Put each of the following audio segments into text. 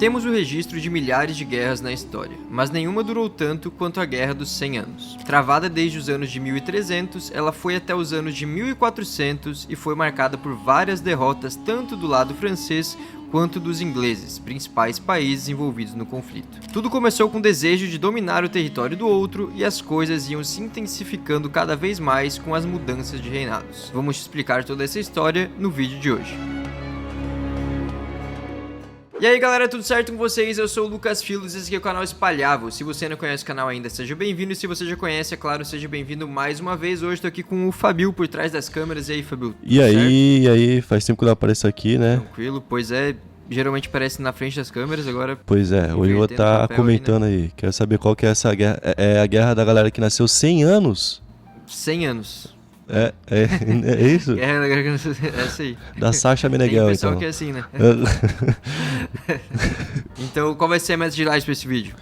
Temos o registro de milhares de guerras na história, mas nenhuma durou tanto quanto a Guerra dos 100 Anos. Travada desde os anos de 1300, ela foi até os anos de 1400 e foi marcada por várias derrotas tanto do lado francês quanto dos ingleses, principais países envolvidos no conflito. Tudo começou com o desejo de dominar o território do outro e as coisas iam se intensificando cada vez mais com as mudanças de reinados. Vamos te explicar toda essa história no vídeo de hoje. E aí galera, tudo certo com vocês? Eu sou o Lucas Filos e esse aqui é o canal Espalhável. Se você não conhece o canal ainda, seja bem-vindo. E se você já conhece, é claro, seja bem-vindo mais uma vez. Hoje tô aqui com o Fabio por trás das câmeras. E aí, Fabio? E aí, faz tempo que eu não apareço aqui, né? Tranquilo, pois é. Geralmente aparece na frente das câmeras, agora... Pois é, hoje eu vou estar comentando aí, né? Quero saber qual que é essa guerra. É a guerra da galera que nasceu 100 anos? 100 anos. É isso? Guerra da galera que nasceu... É essa aí. Da Sasha Meneghel, Tem pessoal então. que é assim, né? Então, qual vai ser a meta de likes pra esse vídeo?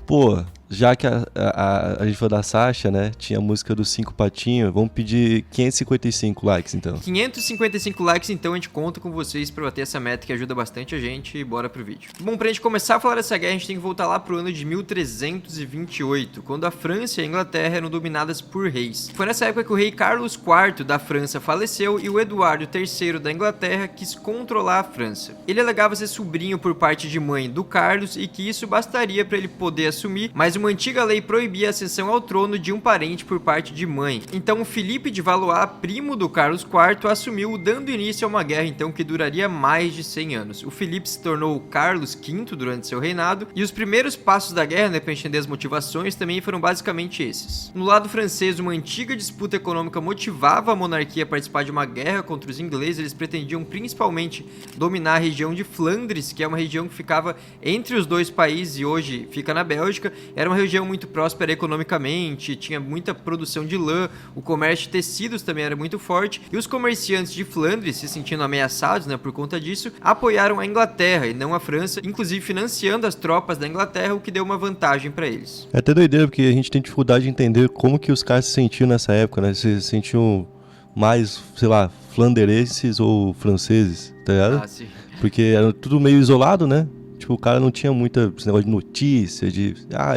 Pô, já que a gente falou da Sasha, né? Tinha a música dos 5 patinhos, vamos pedir 555 likes, então. 555 likes, então a gente conta com vocês pra bater essa meta que ajuda bastante a gente e bora pro vídeo. Bom, pra gente começar a falar dessa guerra, a gente tem que voltar lá pro ano de 1328, quando a França e a Inglaterra eram dominadas por reis. Foi nessa época que o rei Carlos IV da França faleceu e o Eduardo III da Inglaterra quis controlar a França. Ele alegava ser sobrinho por parte de mãe do Carlos e que isso bastaria pra ele poder assumir, mas uma antiga lei proibia a ascensão ao trono de um parente por parte de mãe. Então o Felipe de Valois, primo do Carlos IV, assumiu, dando início a uma guerra então que duraria mais de 100 anos. O Felipe se tornou o Carlos V durante seu reinado, e os primeiros passos da guerra, né, para entender as motivações, também foram basicamente esses. No lado francês, uma antiga disputa econômica motivava a monarquia a participar de uma guerra contra os ingleses. Eles pretendiam principalmente dominar a região de Flandres, que é uma região que ficava entre os dois países e hoje fica na Bélgica. Era uma região muito próspera economicamente, tinha muita produção de lã, o comércio de tecidos também era muito forte, e os comerciantes de Flandres, se sentindo ameaçados, né, por conta disso, apoiaram a Inglaterra e não a França, inclusive financiando as tropas da Inglaterra, o que deu uma vantagem para eles. É até doideira, porque a gente tem dificuldade de entender como que os caras se sentiam nessa época, né? Se sentiam mais, sei lá, flanderenses ou franceses, tá ligado? Ah, sim. Porque era tudo meio isolado, né? Tipo, o cara não tinha muita esse negócio de notícia, de...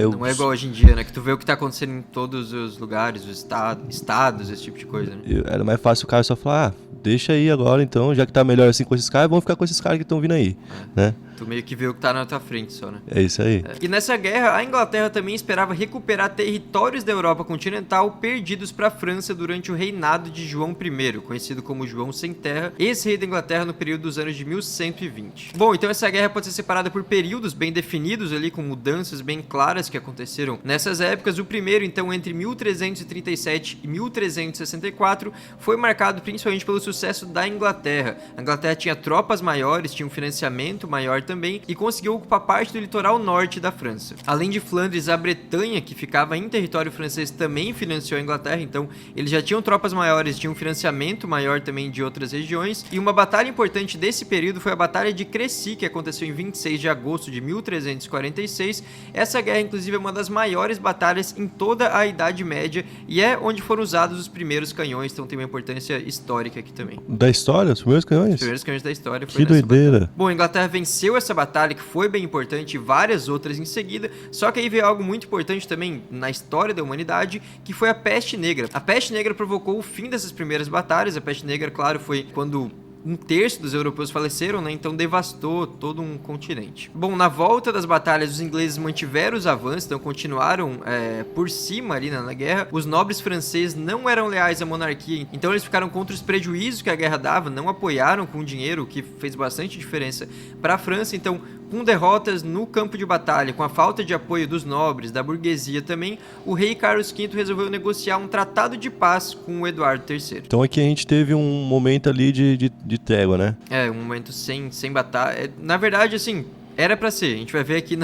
Não é igual hoje em dia, né? Que tu vê o que tá acontecendo em todos os lugares, os estados, esse tipo de coisa, né? Era mais fácil o cara só falar, deixa aí agora então, já que tá melhor assim com esses caras, vamos ficar com esses caras que estão vindo aí, né? Tu meio que vê o que tá na tua frente só, né? É isso aí. E nessa guerra, a Inglaterra também esperava recuperar territórios da Europa continental perdidos para a França durante o reinado de João I, conhecido como João Sem Terra, ex-rei da Inglaterra no período dos anos de 1120. Bom, então essa guerra pode ser separada por períodos bem definidos ali, com mudanças bem claras que aconteceram nessas épocas. O primeiro, então, entre 1337 e 1364, foi marcado principalmente pelo sucesso da Inglaterra. A Inglaterra tinha tropas maiores, tinha um financiamento maior também, e conseguiu ocupar parte do litoral norte da França. Além de Flandres, a Bretanha, que ficava em território francês, também financiou a Inglaterra, então eles já tinham tropas maiores, tinham um financiamento maior também de outras regiões, e uma batalha importante desse período foi a Batalha de Crécy, que aconteceu em 26 de agosto de 1346. Essa guerra, inclusive, é uma das maiores batalhas em toda a Idade Média, e é onde foram usados os primeiros canhões, então tem uma importância histórica aqui também. Da história? Os primeiros canhões? Os primeiros canhões da história. Que doideira. Batalha. Bom, a Inglaterra venceu essa batalha, que foi bem importante, e várias outras em seguida, só que aí veio algo muito importante também na história da humanidade, que foi a Peste Negra. A Peste Negra provocou o fim dessas primeiras batalhas. A Peste Negra, claro, foi quando um terço dos europeus faleceram, né? Então devastou todo um continente. Bom, na volta das batalhas, os ingleses mantiveram os avanços, então continuaram por cima ali na guerra. Os nobres franceses não eram leais à monarquia, então eles ficaram contra os prejuízos que a guerra dava, não apoiaram com dinheiro, o que fez bastante diferença para a França. Então, com derrotas no campo de batalha, com a falta de apoio dos nobres, da burguesia também, o rei Carlos V resolveu negociar um tratado de paz com o Eduardo III. Então aqui a gente teve um momento ali de trégua, né? É, um momento sem batalha. Na verdade, assim, era pra ser. A gente vai ver aqui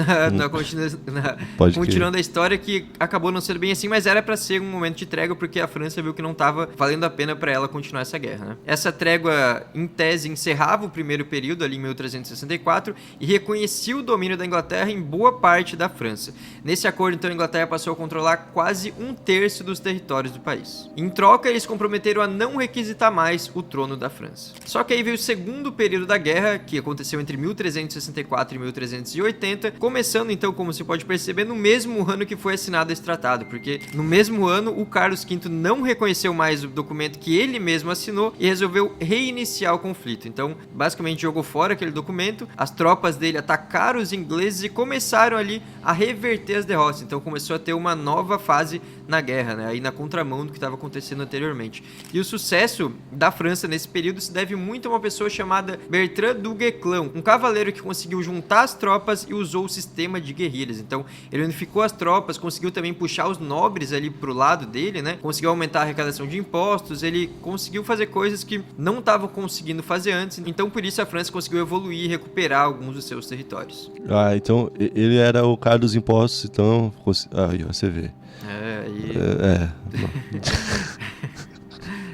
continuando a história que acabou não sendo bem assim, mas era pra ser um momento de trégua porque a França viu que não tava valendo a pena pra ela continuar essa guerra, né? Essa trégua, em tese, encerrava o primeiro período ali em 1364 e reconhecia o domínio da Inglaterra em boa parte da França. Nesse acordo, então, a Inglaterra passou a controlar quase um terço dos territórios do país. Em troca, eles comprometeram a não requisitar mais o trono da França. Só que aí veio o segundo período da guerra, que aconteceu entre 1364 e 1380, começando então, como você pode perceber, no mesmo ano que foi assinado esse tratado, porque no mesmo ano o Carlos V não reconheceu mais o documento que ele mesmo assinou e resolveu reiniciar o conflito. Então, basicamente jogou fora aquele documento, as tropas dele atacaram os ingleses e começaram ali a reverter as derrotas. Então começou a ter uma nova fase na guerra, né? Aí na contramão do que estava acontecendo anteriormente. E o sucesso da França nesse período se deve muito a uma pessoa chamada Bertrand du Guesclin, um cavaleiro que conseguiu juntar as tropas e usou o sistema de guerrilhas. Então ele unificou as tropas, conseguiu também puxar os nobres ali pro lado dele, né? Conseguiu aumentar a arrecadação de impostos, ele conseguiu fazer coisas que não estavam conseguindo fazer antes. Então por isso a França conseguiu evoluir e recuperar alguns dos seus territórios. Ah, então ele era o cara dos impostos, então... Aí você vê.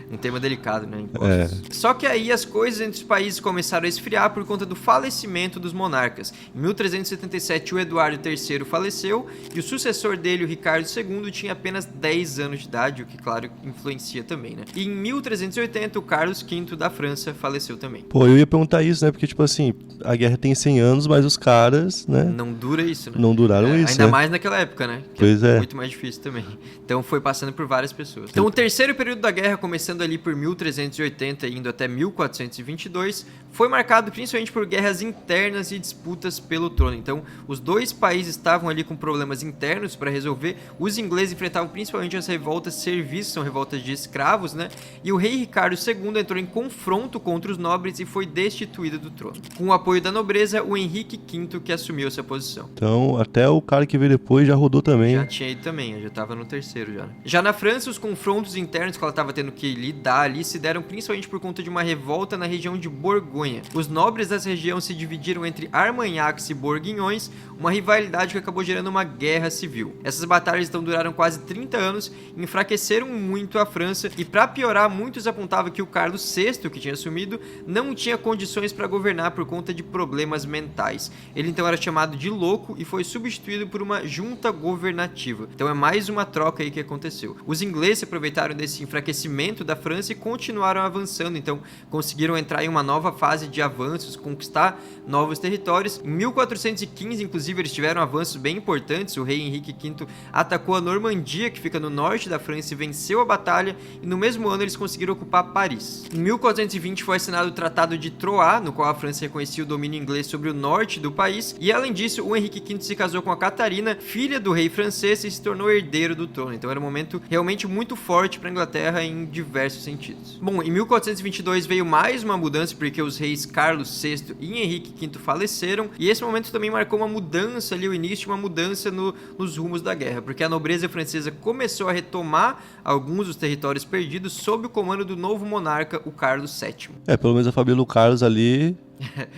Um tema delicado, né? Impostos. Só que aí as coisas entre os países começaram a esfriar por conta do falecimento dos monarcas. Em 1377, o Eduardo III faleceu e o sucessor dele, o Ricardo II, tinha apenas 10 anos de idade, o que, claro, influencia também, né? E em 1380, o Carlos V da França faleceu também. Pô, eu ia perguntar isso, né? Porque, tipo assim, a guerra tem 100 anos, mas os caras, né? Não dura isso, né? Não duraram isso, ainda né? mais naquela época, né? Que pois é. Muito mais difícil também. Então foi passando por várias pessoas. Então o terceiro período da guerra, começando ali por 1380 e indo até 1422, foi marcado principalmente por guerras internas e disputas pelo trono. Então, os dois países estavam ali com problemas internos para resolver. Os ingleses enfrentavam principalmente as revoltas servistas, são revoltas de escravos, né? E o rei Ricardo II entrou em confronto contra os nobres e foi destituído do trono. Com o apoio da nobreza, o Henrique V que assumiu essa posição. Então, até o cara que veio depois já rodou também. Já tinha ido também, já estava no terceiro já. Já na França, os confrontos internos que ela estava tendo que lidar ali se deram principalmente por conta de uma revolta na região de Borgonha. Os nobres dessa região se dividiram entre Armagnacs e Bourguignons, uma rivalidade que acabou gerando uma guerra civil. Essas batalhas então duraram quase 30 anos, enfraqueceram muito a França e, para piorar, muitos apontavam que o Carlos VI, que tinha assumido, não tinha condições para governar por conta de problemas mentais. Ele então era chamado de louco e foi substituído por uma junta governativa. Então é mais uma troca aí que aconteceu. Os ingleses aproveitaram desse enfraquecimento da França e continuaram avançando, então conseguiram entrar em uma nova fase de avanços, conquistar novos territórios. Em 1415, inclusive, eles tiveram avanços bem importantes. O rei Henrique V atacou a Normandia, que fica no norte da França, e venceu a batalha, e no mesmo ano eles conseguiram ocupar Paris. Em 1420 foi assinado o Tratado de Troyes, no qual a França reconhecia o domínio inglês sobre o norte do país, e além disso, o Henrique V se casou com a Catarina, filha do rei francês, e se tornou herdeiro do trono. Então era um momento realmente muito forte para a Inglaterra em diversos sentidos. Bom, em 1422 veio mais uma mudança, porque os reis Carlos VI e Henrique V faleceram, e esse momento também marcou uma mudança ali, o início de uma mudança nos rumos da guerra, porque a nobreza francesa começou a retomar alguns dos territórios perdidos sob o comando do novo monarca, o Carlos VII. Pelo menos a família do Carlos ali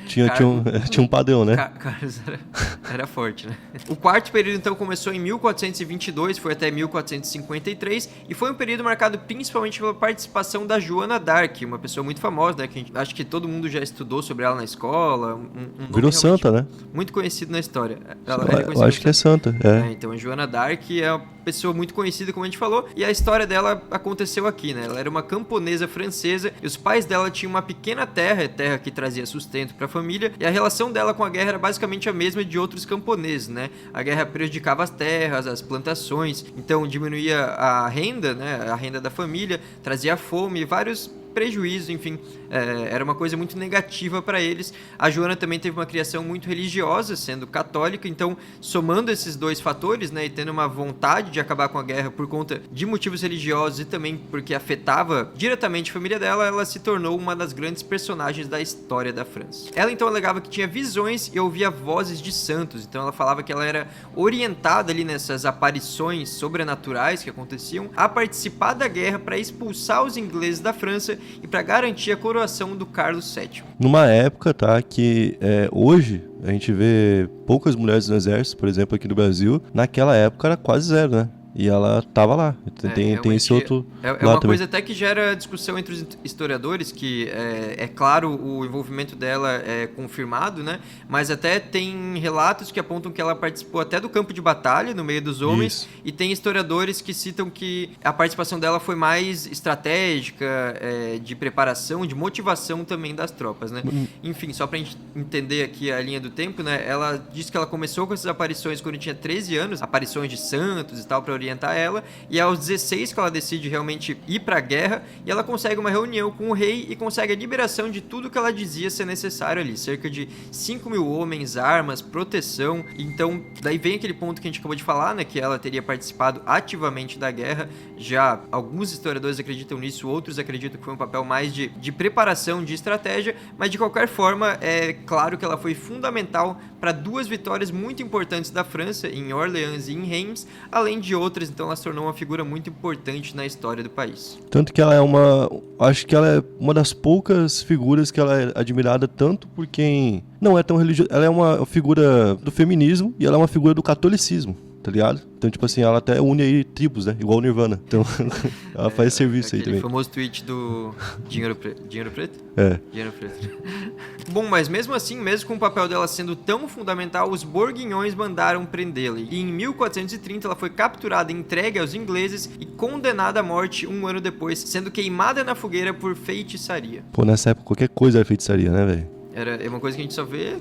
tinha um padrão, né? Carlos era forte, né? O quarto período, então, começou em 1422, foi até 1453, e foi um período marcado principalmente pela participação da Joana d'Arc, uma pessoa muito famosa, né? Que acho que todo mundo já estudou sobre ela na escola. Virou santa, né? Muito conhecido na história. Eu acho que é santa, então, a Joana d'Arc é uma pessoa muito conhecida, como a gente falou, e a história dela aconteceu aqui, né? Ela era uma camponesa francesa, e os pais dela tinham uma pequena terra que trazia sustento para a família, e a relação dela com a guerra era basicamente a mesma de outros camponeses, né? A guerra prejudicava as terras, as plantações, então diminuía a renda, né? A renda da família, trazia fome e vários prejuízo, enfim, era uma coisa muito negativa para eles. A Joana também teve uma criação muito religiosa, sendo católica, então, somando esses dois fatores, né, e tendo uma vontade de acabar com a guerra por conta de motivos religiosos e também porque afetava diretamente a família dela, ela se tornou uma das grandes personagens da história da França. Ela, então, alegava que tinha visões e ouvia vozes de santos, então ela falava que ela era orientada ali nessas aparições sobrenaturais que aconteciam a participar da guerra para expulsar os ingleses da França e para garantir a coroação do Carlos VII. Numa época, tá, que hoje a gente vê poucas mulheres no exército, por exemplo, aqui no Brasil, naquela época era quase zero, né? E ela tava lá. Tem esse outro É lado uma também. coisa até que gera discussão entre os historiadores, que é claro, o envolvimento dela é confirmado, né? Mas até tem relatos que apontam que ela participou até do campo de batalha, no meio dos homens, Isso. e tem historiadores que citam que a participação dela foi mais estratégica, de preparação, de motivação também das tropas, né? Enfim, só pra gente entender aqui a linha do tempo, né? Ela disse que ela começou com essas aparições quando tinha 13 anos, aparições de santos e tal, pra orientar ela, e aos 16 que ela decide realmente ir pra guerra, e ela consegue uma reunião com o rei e consegue a liberação de tudo que ela dizia ser necessário ali, cerca de 5 mil homens, armas, proteção. Então, daí vem aquele ponto que a gente acabou de falar, né, que ela teria participado ativamente da guerra. Já alguns historiadores acreditam nisso, outros acreditam que foi um papel mais de preparação, de estratégia, mas de qualquer forma, é claro que ela foi fundamental para duas vitórias muito importantes da França, em Orleans e em Reims, além de outras, então ela se tornou uma figura muito importante na história do país. Tanto que ela é acho que ela é uma das poucas figuras que ela é admirada tanto por quem não é tão religioso. Ela é uma figura do feminismo e ela é uma figura do catolicismo, tá ligado? Então, tipo assim, ela até une aí tribos, né? Igual o Nirvana. Então, ela faz serviço aí também. Aquele famoso tweet do Dinheiro Preto. Dinheiro Preto? É. Dinheiro Preto. Bom, mas mesmo assim, mesmo com o papel dela sendo tão fundamental, os bourguignons mandaram prendê-la. E em 1430 ela foi capturada, entregue aos ingleses e condenada à morte um ano depois, sendo queimada na fogueira por feitiçaria. Pô, nessa época qualquer coisa era feitiçaria, né, velho? É uma coisa que a gente só vê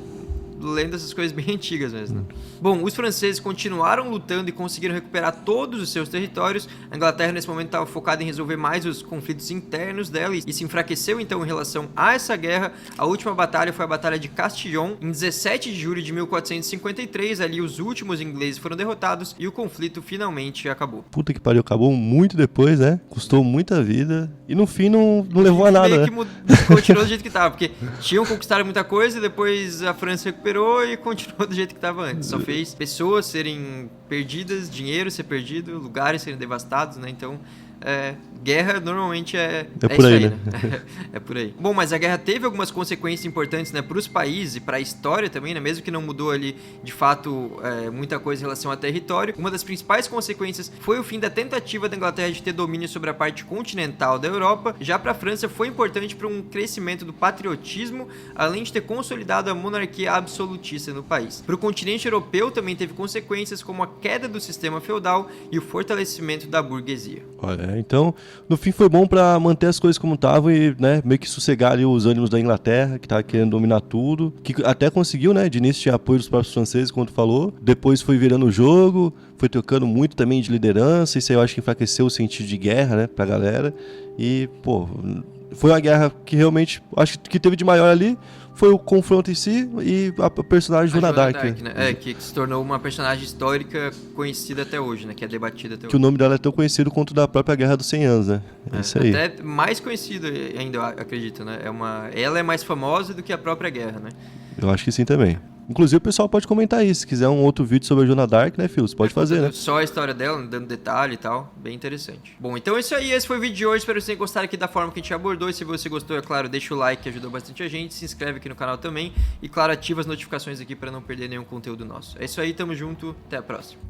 lendo essas coisas bem antigas mesmo. Bom, os franceses continuaram lutando e conseguiram recuperar todos os seus territórios. A Inglaterra nesse momento estava focada em resolver mais os conflitos internos dela e se enfraqueceu então em relação a essa guerra. A última batalha foi a Batalha de Castillon, em 17 de julho de 1453. Ali os últimos ingleses foram derrotados e o conflito finalmente acabou. Puta que pariu, acabou muito depois, né? Custou muita vida e no fim não levou a nada, meio né? que continuou do jeito que estava, porque tinham conquistado muita coisa e depois a França recuperou e continuou do jeito que estava antes. Só fez pessoas serem perdidas, dinheiro ser perdido, lugares serem devastados, né? Então, guerra normalmente é por isso aí, aí, né? É por aí. Bom, mas a guerra teve algumas consequências importantes, né, para os países e para a história também, né? Mesmo que não mudou ali, de fato, muita coisa em relação ao território. Uma das principais consequências foi o fim da tentativa da Inglaterra de ter domínio sobre a parte continental da Europa. Já para a França foi importante para um crescimento do patriotismo, além de ter consolidado a monarquia absolutista no país. Para o continente europeu também teve consequências como a queda do sistema feudal e o fortalecimento da burguesia. Olha, então, no fim foi bom pra manter as coisas como estavam e, né, meio que sossegar ali os ânimos da Inglaterra, que tava querendo dominar tudo, que até conseguiu, né, de início tinha apoio dos próprios franceses, como tu falou, depois foi virando o jogo, foi trocando muito também de liderança, isso aí eu acho que enfraqueceu o sentido de guerra, né, pra galera, e, pô, foi uma guerra que realmente, acho que teve de maior ali, foi o confronto em si e a personagem Joana d'Arc. Né? Que se tornou uma personagem histórica conhecida até hoje, né? Que é debatida até hoje. Que o nome dela é tão conhecido quanto da própria Guerra dos 100 Anos, né? É isso aí. Até mais conhecido ainda, eu acredito, né? Ela é mais famosa do que a própria guerra, né? Eu acho que sim também. Inclusive o pessoal pode comentar aí, se quiser um outro vídeo sobre a Joana d'Arc, né, Phil? Você pode fazer, né? Só a história dela, dando detalhe e tal, bem interessante. Bom, então é isso aí, esse foi o vídeo de hoje, espero que vocês tenham gostado aqui da forma que a gente abordou, e se você gostou, é claro, deixa o like que ajudou bastante a gente, se inscreve aqui no canal também, e claro, ativa as notificações aqui para não perder nenhum conteúdo nosso. É isso aí, tamo junto, até a próxima.